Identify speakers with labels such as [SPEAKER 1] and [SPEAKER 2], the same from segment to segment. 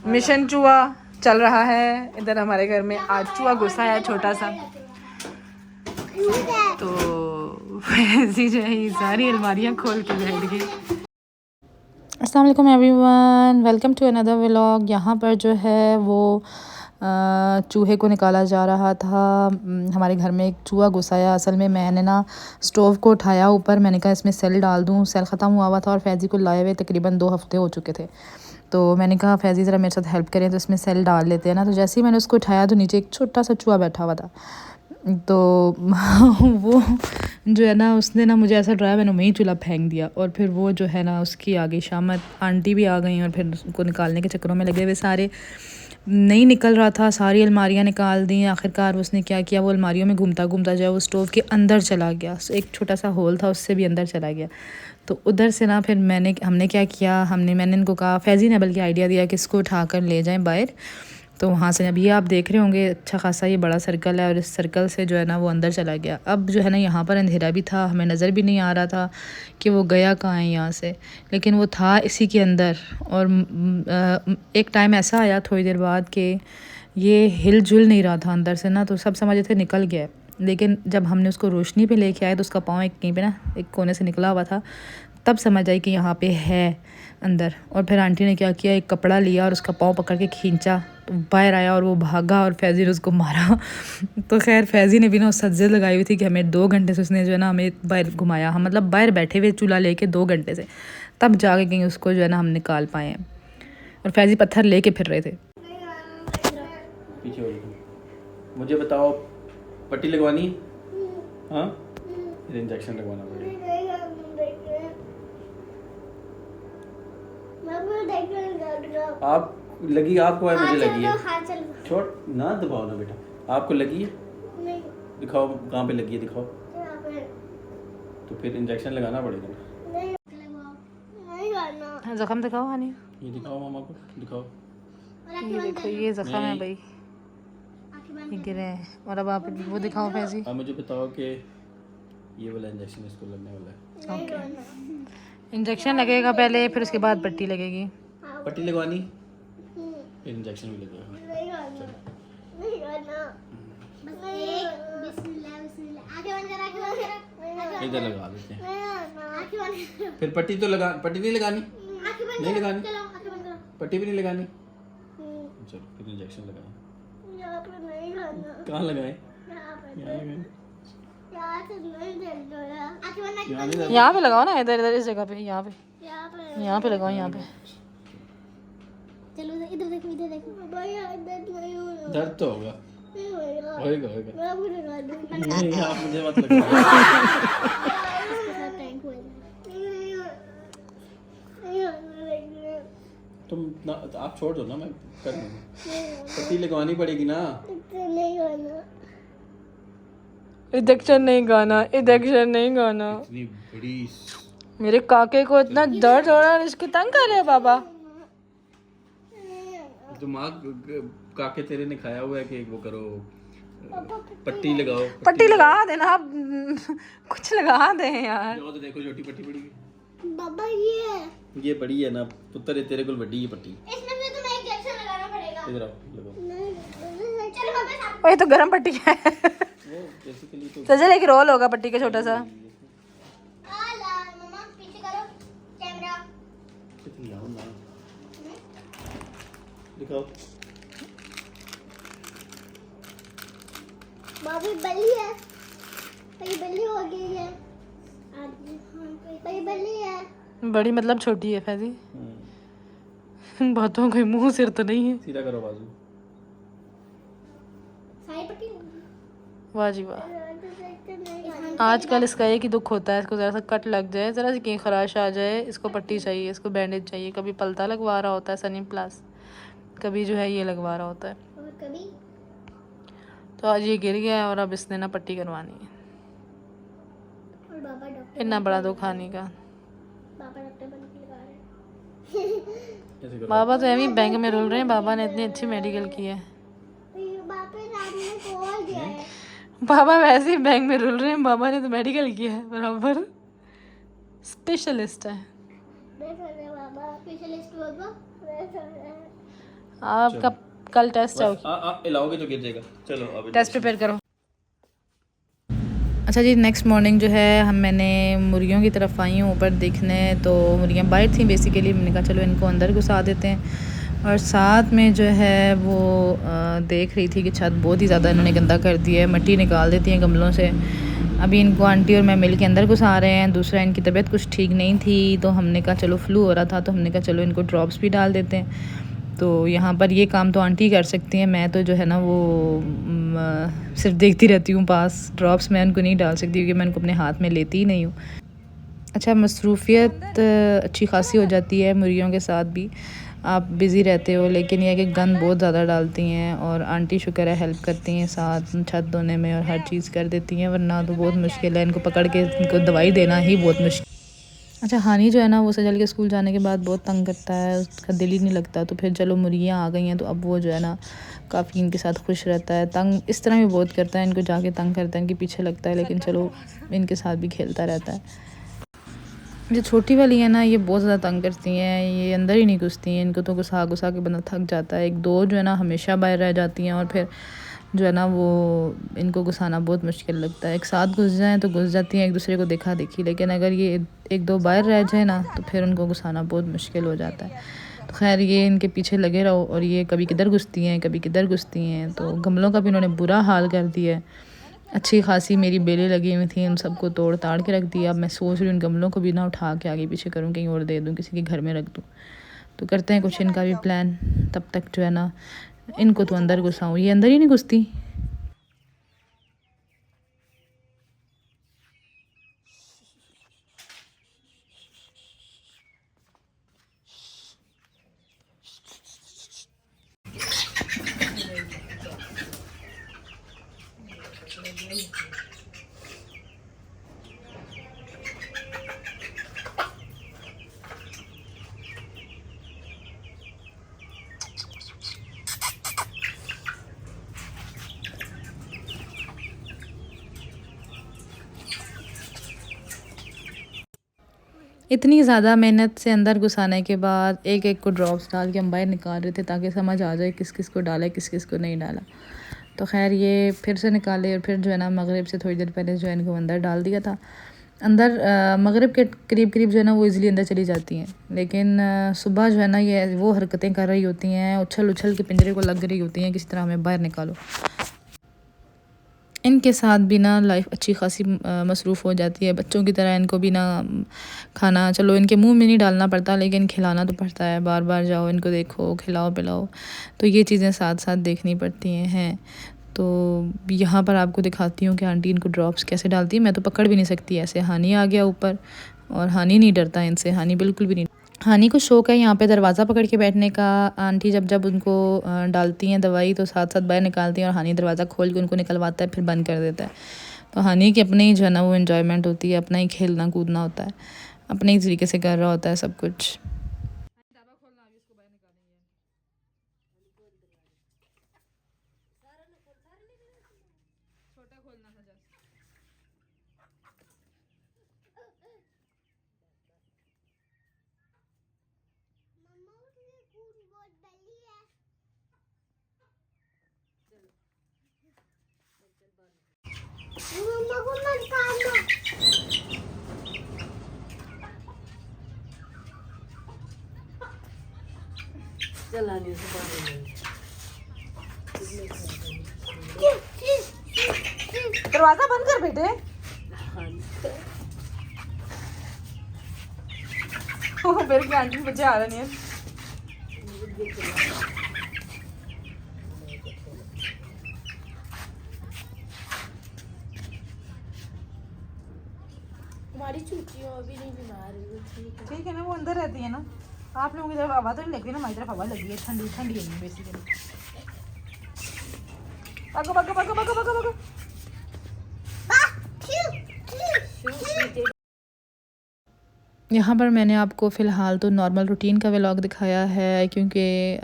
[SPEAKER 1] Mission चूहा चल रहा है इधर हमारे घर में। आज चूहा घुसा है छोटा सा, तो ऐसी जो है ये सारी अलमारियाँ खोल के बैठ गई। अस्सलाम वालेकुम everyone, welcome to another vlog. यहाँ पर जो है वो चूहे को निकाला जा रहा था। हमारे घर में एक चूहा घुसाया। असल में मैंने ना स्टोव को उठाया ऊपर, मैंने कहा इसमें सेल डाल दूँ। सेल ख़त्म हुआ था और फैज़ी को लाए हुए तकरीबन 2 हफ़्ते हो चुके थे। तो मैंने कहा फैज़ी ज़रा मेरे साथ हेल्प करें, तो इसमें सेल डाल लेते हैं ना। तो जैसे ही मैंने उसको उठाया तो नीचे एक छोटा सा चूहा बैठा हुआ था। तो वो जो है ना उसने ना मुझे ऐसा डराया, मैंने वहीं चूल्हा फेंक दिया। और फिर वो जो है ना उसकी आ गई शामत, आंटी भी आ गई और फिर उसको निकालने के चक्करों में लगे हुए सारे। नहीं निकल रहा था, सारी अलमारियां निकाल दी। आखिरकार उसने क्या किया, वो अलमारियों में घूमता घूमता जो है वो स्टोव के अंदर चला गया। एक छोटा सा होल था, उससे भी अंदर चला गया। तो उधर से ना फिर हमने क्या किया, मैंने इनको कहा, फैज़ी ने बल्कि आइडिया दिया कि इसको उठा कर ले जाएं बाहर। तो वहाँ से अभी आप देख रहे होंगे अच्छा खासा ये बड़ा सर्कल है और इस सर्कल से जो है ना वो अंदर चला गया। अब जो है ना यहाँ पर अंधेरा भी था, हमें नज़र भी नहीं आ रहा था कि वो गया कहाँ है यहाँ से, लेकिन वो था इसी के अंदर। और एक टाइम ऐसा आया थोड़ी देर बाद कि ये हिल जुल नहीं रहा था अंदर से ना, तो सब समझे थे निकल गया। लेकिन जब हमने उसको रोशनी पे लेके आए तो उसका पाँव कहीं पे ना एक कोने से निकला हुआ था, तब समझ आई कि यहाँ पे है अंदर। और फिर आंटी ने क्या किया, एक कपड़ा लिया और उसका पाँव पकड़ के खींचा, तो बाहर आया और वो भागा और फैज़ी ने उसको मारा। तो खैर फैज़ी ने भी ना उस सज्जे लगाई हुई थी कि हमें 2 घंटे से उसने जो है ना हमें बाहर घुमाया। हम मतलब बाहर बैठे हुए चूल्हा लेके 2 घंटे से, तब जाके कहीं उसको जो है ना हम निकाल पाए हैं। और फैज़ी पत्थर लेके फिर रहे थे।
[SPEAKER 2] पीछे हो जाओ। मुझे बताओ, पट्टी लगवानी? हाँ, इंजेक्शन लगवाना पड़ेगा। आप लगी, आपको है, मुझे लगी है। छोड़ ना, दबाओ ना बेटा। आपको लगी है? नहीं। दिखाओ कहाँ पे लगी है, दिखाओ। तो फिर इंजेक्शन लगाना पड़ेगा।
[SPEAKER 1] हाँ, जख्म दिखाओ हानी,
[SPEAKER 2] ये दिखाओ मामा को, दिखाओ।
[SPEAKER 1] ये देखो ये जख्म है भाई, ये गिरे हैं। और अब आप वो दिखाओ फैज़ी।
[SPEAKER 2] आप मुझे बताओ कि ये वाला इंजेक्शन इसको लगने वाला है।
[SPEAKER 1] ओके, इंजेक्शन लगेगा पहले, फिर उसके बाद पट्टी लगेगी।
[SPEAKER 2] पट्टी लगवानी, फिर इंजेक्शन भी लगेगा। इधर लगा देते हैं, फिर पट्टी तो लगा, पट्टी नहीं लगानी, नहीं लगानी, पट्टी भी नहीं लगानी। चलो फिर इंजेक्शन लगाएं। कहाँ लगाएं?
[SPEAKER 1] यहाँ पे लगाओ ना, इधर इधर इस जगह पे, यहाँ पे लगाओ, यहाँ पे।
[SPEAKER 3] चलो इधर देखो, इधर देखो।
[SPEAKER 2] दर्द तो होगा, होएगा। नहीं, आप मुझे मत लगाओ। तुम ना, आप छोड़ दो ना, मैं कर दूंगा। पट्टी लगवानी पड़ेगी ना।
[SPEAKER 1] इंजेक्शन नहीं गाना, इंजेक्शन नहीं गाना।
[SPEAKER 2] इतनी बड़ी
[SPEAKER 1] मेरे काके को इतना दर्द हो रहा है, इसके तंग कर रहे हैं बाबा।
[SPEAKER 2] दिमाग काके तेरे ने खाया हुआ है कि वो करो, पट्टी लगाओ।
[SPEAKER 1] पट्टी लगा देना आप, कुछ लगा दे यार।
[SPEAKER 2] तो देखो छोटी पट्टी पड़ी है।
[SPEAKER 3] बाबा
[SPEAKER 2] ये बड़ी है ना पुत्र, तेरे को बड़ी है पट्टी।
[SPEAKER 3] इसमें भी तुम्हें इंजेक्शन लगाना पड़ेगा।
[SPEAKER 2] इधर आओ, लगाओ।
[SPEAKER 3] चलो पापा साथ।
[SPEAKER 1] वो ये तो गर्म पट्टी है।
[SPEAKER 2] वो बेसिकली तो
[SPEAKER 1] सजल एक रोल होगा पट्टी का छोटा सा।
[SPEAKER 3] आला मम्मा पीछे करो कैमरा।
[SPEAKER 2] कितनी आओ ना, दिखाओ।
[SPEAKER 3] बाबी बल्ली है, भाई बल्ली हो गई है। भाई बल्ली है,
[SPEAKER 1] बड़ी मतलब छोटी है फैज़ी। बातों कोई मुंह सिर तो नहीं है।
[SPEAKER 2] सीधा करो बाजू।
[SPEAKER 3] सारी पट्टी
[SPEAKER 1] वाह जी वाह। आजकल इसका एक ही दुख होता है, इसको ज़रा सा कट लग जाए, ज़रा सी कहीं खराश आ जाए, इसको पट्टी चाहिए, इसको बैंडेज चाहिए। कभी पलता लगवा रहा होता है सनी प्लस, कभी जो है ये लगवा रहा होता है।
[SPEAKER 3] और कभी
[SPEAKER 1] तो आज ये गिर गया है और अब इसने ना पट्टी करवानी है।
[SPEAKER 3] और बाबा डॉक्टर,
[SPEAKER 1] इतना बड़ा दुख खाने का।
[SPEAKER 3] बाबा डॉक्टर बन के लगा रहे हैं।
[SPEAKER 2] ऐसे करो।
[SPEAKER 1] बाबा तो एवं बैंक में रुल रहे हैं, बाबा ने इतनी अच्छी मेडिकल की है।
[SPEAKER 3] बाबा रात में सो गया है।
[SPEAKER 1] बाबा वैसे ही बैंक में रुल रहे हैं, बाबा ने तो मेडिकल किया है, बराबर स्पेशलिस्ट है।
[SPEAKER 3] बाबा स्पेशलिस्ट बाबा।
[SPEAKER 1] आपका कल टेस्ट है,
[SPEAKER 2] हिलाओगे तो गिर जाएगा। चलो अब
[SPEAKER 1] टेस्ट प्रिपेयर करो। अच्छा जी, नेक्स्ट मॉर्निंग जो है मैंने मुर्गियों की तरफ आई हूँ ऊपर देखने, तो मुर्गियाँ बाहर थी बेसिकली। मैंने कहा चलो इनको अंदर घुसा देते हैं। और साथ में जो है वो देख रही थी कि छत बहुत ही ज़्यादा इन्होंने गंदा कर दिया है, मिट्टी निकाल देती हैं गमलों से। अभी इनको आंटी और मैं मिल के अंदर घुसा रहे हैं। दूसरा, इनकी तबीयत कुछ ठीक नहीं थी, तो हमने कहा चलो फ्लू हो रहा था, तो हमने कहा चलो इनको ड्रॉप्स भी डाल देते हैं। तो यहाँ पर ये काम तो आंटी कर सकती हैं, मैं तो जो है ना वो सिर्फ देखती रहती हूँ पास। ड्रॉप्स मैं उनको नहीं डाल सकती क्योंकि मैं उनको अपने हाथ में लेती ही नहीं हूँ। अच्छा, मसरूफ़ियत अच्छी खासी हो जाती है मुर्गियों के साथ भी, आप बिज़ी रहते हो, लेकिन यह कि गंद बहुत ज़्यादा डालती हैं। और आंटी शुक्र है हेल्प करती हैं साथ छत धोने में और हर चीज़ कर देती हैं, वरना तो बहुत मुश्किल है इनको पकड़ के इनको दवाई देना ही बहुत मुश्किल। अच्छा, हानी जो है ना वो सजल के स्कूल जाने के बाद बहुत तंग करता है, उसका दिल ही नहीं लगता। तो फिर चलो मुर्गियाँ आ गई हैं तो अब वो जो है ना काफ़ी इनके साथ खुश रहता है। तंग इस तरह भी बहुत करता है, इनको जाके तंग करता है, इनके पीछे लगता है, लेकिन चलो इनके साथ भी खेलता रहता है। जो छोटी वाली है ना ये बहुत ज़्यादा तंग करती हैं, ये अंदर ही नहीं घुसती हैं। इनको तो घुसा घुसा के बंदा थक जाता है। एक दो जो है ना हमेशा बाहर रह जाती हैं, और फिर जो है ना वो इनको घुसाना बहुत मुश्किल लगता है। एक साथ घुस जाएं तो घुस जाती हैं एक दूसरे को देखा देखी, लेकिन अगर ये एक दो बाहर रह जाए ना तो फिर उनको घुसाना बहुत मुश्किल हो जाता है। तो खैर ये इनके पीछे लगे रहो, और ये कभी किधर घुसती हैं कभी किधर घुसती हैं। तो गमलों का भी इन्होंने बुरा हाल कर दिया है। अच्छी खासी मेरी बेलें लगी हुई थी, उन सबको तोड़ ताड़ के रख दिया। अब मैं सोच रही हूँ उन गमलों को भी ना उठा के आगे पीछे करूँ, कहीं और दे दूँ, किसी के घर में रख दूँ। तो करते हैं कुछ इनका भी प्लान। तब तक जो है ना इनको तो अंदर घुसाऊँ, ये अंदर ही नहीं घुसती। इतनी ज़्यादा मेहनत से अंदर घुसाने के बाद एक एक को ड्रॉप्स डाल के हम बाहर निकाल रहे थे ताकि समझ आ जाए किस किस को डाला किस किस को नहीं डाला। तो खैर ये फिर से निकाले, और फिर जो है ना मगरिब से थोड़ी देर पहले जो है इनको अंदर डाल दिया था। अंदर मगरिब के करीब करीब जो है ना वो इजीली अंदर चली जाती हैं, लेकिन सुबह जो है ना ये वो हरकतें कर रही होती हैं, उछल उछल के पिंजरे को लग रही होती हैं किसी तरह हमें बाहर निकालो। इनके साथ भी ना लाइफ अच्छी खासी मसरूफ़ हो जाती है। बच्चों की तरह इनको भी ना खाना चलो इनके मुंह में नहीं डालना पड़ता, लेकिन खिलाना तो पड़ता है। बार बार जाओ इनको देखो, खिलाओ पिलाओ, तो ये चीज़ें साथ साथ देखनी पड़ती हैं। तो यहाँ पर आपको दिखाती हूँ कि आंटी इनको ड्रॉप्स कैसे डालती है। मैं तो पकड़ भी नहीं सकती ऐसे। हानी आ गया ऊपर, और हानी नहीं डरता इनसे, हानी बिल्कुल भी नहीं। हानी को शौक़ है यहाँ पे दरवाज़ा पकड़ के बैठने का। आंटी जब जब उनको डालती हैं दवाई तो साथ साथ बाहर निकालती हैं, और हानी दरवाज़ा खोल के उनको निकलवाता है फिर बंद कर देता है। तो हानी की अपनी जो है ना वो इन्जॉयमेंट होती है, अपना ही खेलना कूदना होता है, अपने ही तरीके से कर रहा होता है सब कुछ।
[SPEAKER 3] मम्मा उसने कूद बहुत डाली है। मम्मा को मत खाना।
[SPEAKER 1] दरवाज़ा बंद कर बेटे। मेरे की आंटी मुझे आ रहा नहीं है।
[SPEAKER 3] हमारी चूटियों अभी नहीं बीमार हुई।
[SPEAKER 1] ठीक है ना, वो अंदर रहती है ना। आप लोगों की तरफ हवा तो नहीं लग रही ना, हमारी तरफ हवा लगी है, ठंडी ठंडी है बेसिकली। भागो भागो भागो भागो भागो भागो। यहाँ पर मैंने आपको फ़िलहाल तो नॉर्मल रूटीन का व्लॉग दिखाया है, क्योंकि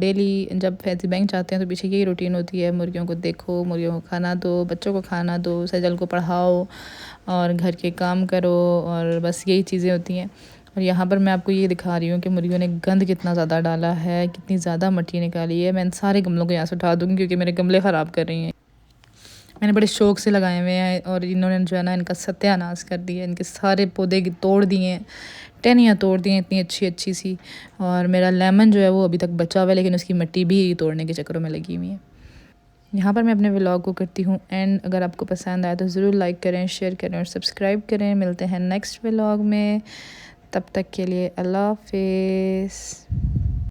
[SPEAKER 1] डेली जब फैज़ी बैंक जाते हैं तो पीछे यही रूटीन होती है। मुर्गियों को देखो, मुर्गियों को खाना दो, बच्चों को खाना दो, सजल को पढ़ाओ और घर के काम करो, और बस यही चीज़ें होती हैं। और यहाँ पर मैं आपको ये दिखा रही हूँ कि मुर्गियों ने गंद कितना ज़्यादा डाला है, कितनी ज़्यादा मिट्टी निकाली है। मैं इन सारे गमलों को यहाँ से उठा दूँगी क्योंकि मेरे गमले ख़राब कर रही हैं। मैंने बड़े शौक से लगाए हुए हैं और इन्होंने जो है ना इनका सत्यानाश कर दिया। इनके सारे पौधे तोड़ दिए हैं, टहनियाँ तोड़ दी हैं इतनी अच्छी अच्छी सी। और मेरा लेमन जो है वो अभी तक बचा हुआ है, लेकिन उसकी मिट्टी भी तोड़ने के चक्करों में लगी हुई है। यहाँ पर मैं अपने व्लॉग को करती हूँ एंड। अगर आपको पसंद आए तो ज़रूर लाइक करें, शेयर करें और सब्सक्राइब करें। मिलते हैं नेक्स्ट व्लॉग में, तब तक के लिए अल्लाह हाफिज़।